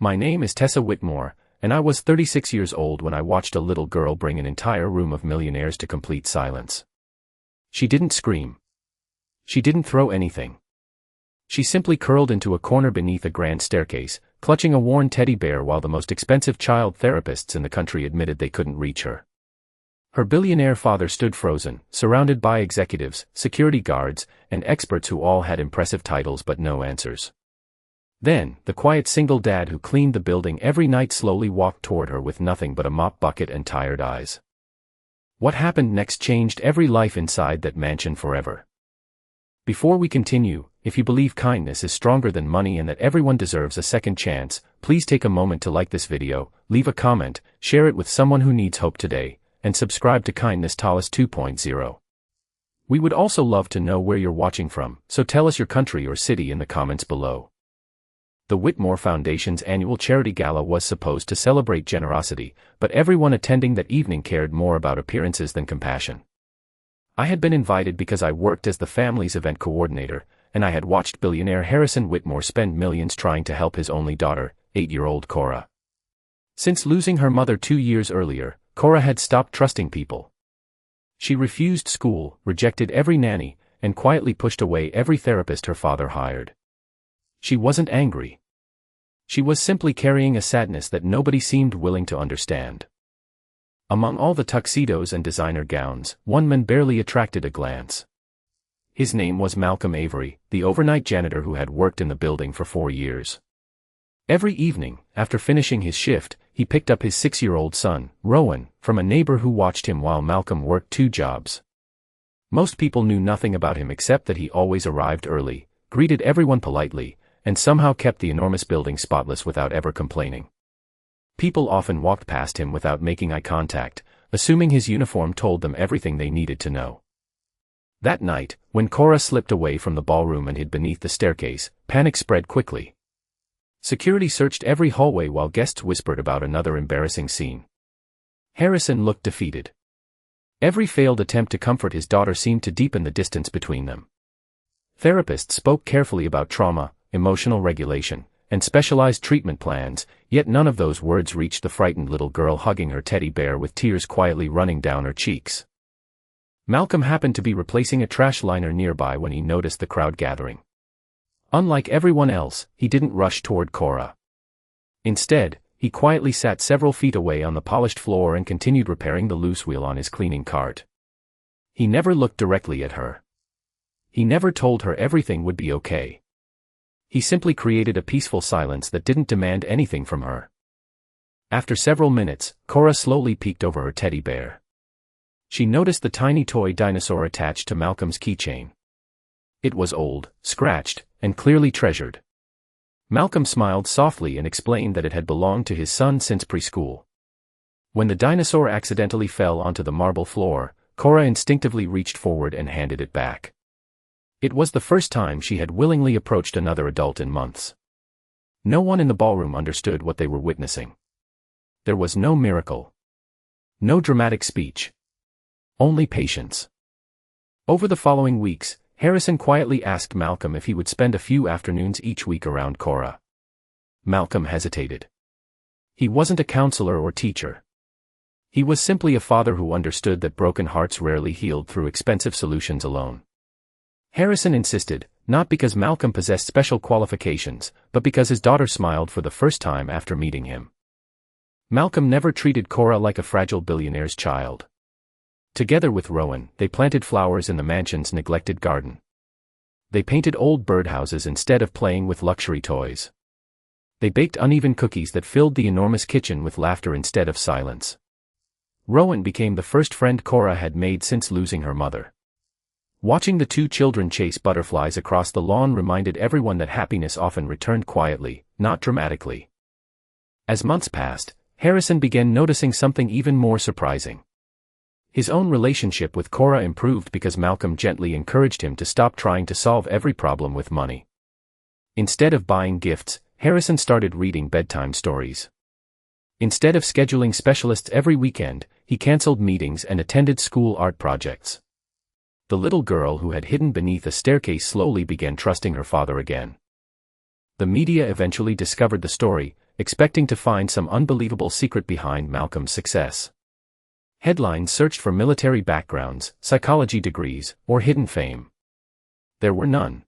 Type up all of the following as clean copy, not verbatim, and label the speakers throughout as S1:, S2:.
S1: My name is Tessa Whitmore, and I was 36 years old when I watched a little girl bring an entire room of millionaires to complete silence. She didn't scream. She didn't throw anything. She simply curled into a corner beneath a grand staircase, clutching a worn teddy bear while the most expensive child therapists in the country admitted they couldn't reach her. Her billionaire father stood frozen, surrounded by executives, security guards, and experts who all had impressive titles but no answers. Then, the quiet single dad who cleaned the building every night slowly walked toward her with nothing but a mop bucket and tired eyes. What happened next changed every life inside that mansion forever. Before we continue, if you believe kindness is stronger than money and that everyone deserves a second chance, please take a moment to like this video, leave a comment, share it with someone who needs hope today, and subscribe to Kindness Tallis 2.0. We would also love to know where you're watching from, so tell us your country or city in the comments below. The Whitmore Foundation's annual charity gala was supposed to celebrate generosity, but everyone attending that evening cared more about appearances than compassion. I had been invited because I worked as the family's event coordinator, and I had watched billionaire Harrison Whitmore spend millions trying to help his only daughter, 8-year-old Cora. Since losing her mother 2 years earlier, Cora had stopped trusting people. She refused school, rejected every nanny, and quietly pushed away every therapist her father hired. She wasn't angry. She was simply carrying a sadness that nobody seemed willing to understand. Among all the tuxedos and designer gowns, one man barely attracted a glance. His name was Malcolm Avery, the overnight janitor who had worked in the building for 4 years. Every evening, after finishing his shift, he picked up his 6-year-old son, Rowan, from a neighbor who watched him while Malcolm worked 2 jobs. Most people knew nothing about him except that he always arrived early, greeted everyone politely, and somehow kept the enormous building spotless without ever complaining. People often walked past him without making eye contact, assuming his uniform told them everything they needed to know. That night, when Cora slipped away from the ballroom and hid beneath the staircase, panic spread quickly. Security searched every hallway while guests whispered about another embarrassing scene. Harrison looked defeated. Every failed attempt to comfort his daughter seemed to deepen the distance between them. Therapists spoke carefully about trauma, emotional regulation, and specialized treatment plans, yet none of those words reached the frightened little girl hugging her teddy bear with tears quietly running down her cheeks. Malcolm happened to be replacing a trash liner nearby when he noticed the crowd gathering. Unlike everyone else, he didn't rush toward Cora. Instead, he quietly sat several feet away on the polished floor and continued repairing the loose wheel on his cleaning cart. He never looked directly at her. He never told her everything would be okay. He simply created a peaceful silence that didn't demand anything from her. After several minutes, Cora slowly peeked over her teddy bear. She noticed the tiny toy dinosaur attached to Malcolm's keychain. It was old, scratched, and clearly treasured. Malcolm smiled softly and explained that it had belonged to his son since preschool. When the dinosaur accidentally fell onto the marble floor, Cora instinctively reached forward and handed it back. It was the first time she had willingly approached another adult in months. No one in the ballroom understood what they were witnessing. There was no miracle. No dramatic speech. Only patience. Over the following weeks, Harrison quietly asked Malcolm if he would spend a few afternoons each week around Cora. Malcolm hesitated. He wasn't a counselor or teacher. He was simply a father who understood that broken hearts rarely healed through expensive solutions alone. Harrison insisted, not because Malcolm possessed special qualifications, but because his daughter smiled for the first time after meeting him. Malcolm never treated Cora like a fragile billionaire's child. Together with Rowan, they planted flowers in the mansion's neglected garden. They painted old birdhouses instead of playing with luxury toys. They baked uneven cookies that filled the enormous kitchen with laughter instead of silence. Rowan became the first friend Cora had made since losing her mother. Watching the 2 children chase butterflies across the lawn reminded everyone that happiness often returned quietly, not dramatically. As months passed, Harrison began noticing something even more surprising. His own relationship with Cora improved because Malcolm gently encouraged him to stop trying to solve every problem with money. Instead of buying gifts, Harrison started reading bedtime stories. Instead of scheduling specialists every weekend, he canceled meetings and attended school art projects. The little girl who had hidden beneath a staircase slowly began trusting her father again. The media eventually discovered the story, expecting to find some unbelievable secret behind Malcolm's success. Headlines searched for military backgrounds, psychology degrees, or hidden fame. There were none.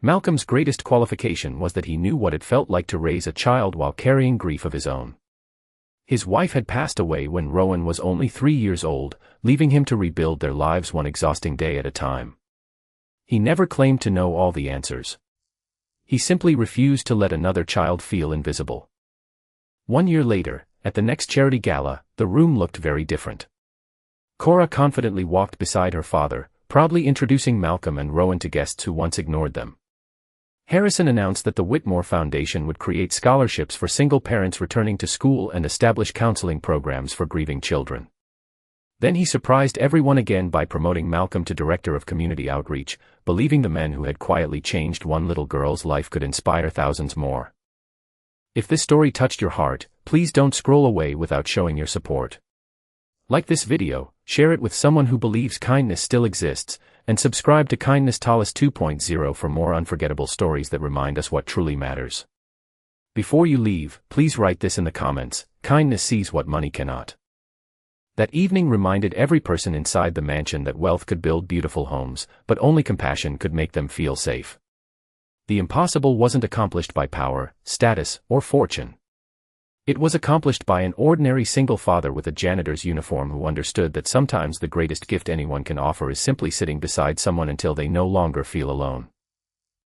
S1: Malcolm's greatest qualification was that he knew what it felt like to raise a child while carrying grief of his own. His wife had passed away when Rowan was only 3 years old, leaving him to rebuild their lives one exhausting day at a time. He never claimed to know all the answers. He simply refused to let another child feel invisible. 1 year later, at the next charity gala, the room looked very different. Cora confidently walked beside her father, proudly introducing Malcolm and Rowan to guests who once ignored them. Harrison announced that the Whitmore Foundation would create scholarships for single parents returning to school and establish counseling programs for grieving children. Then he surprised everyone again by promoting Malcolm to Director of Community Outreach, believing the men who had quietly changed one little girl's life could inspire thousands more. If this story touched your heart, please don't scroll away without showing your support. Like this video, share it with someone who believes kindness still exists, and subscribe to Kindness Tallis 2.0 for more unforgettable stories that remind us what truly matters. Before you leave, please write this in the comments: kindness sees what money cannot. That evening reminded every person inside the mansion that wealth could build beautiful homes, but only compassion could make them feel safe. The impossible wasn't accomplished by power, status, or fortune. It was accomplished by an ordinary single father with a janitor's uniform who understood that sometimes the greatest gift anyone can offer is simply sitting beside someone until they no longer feel alone.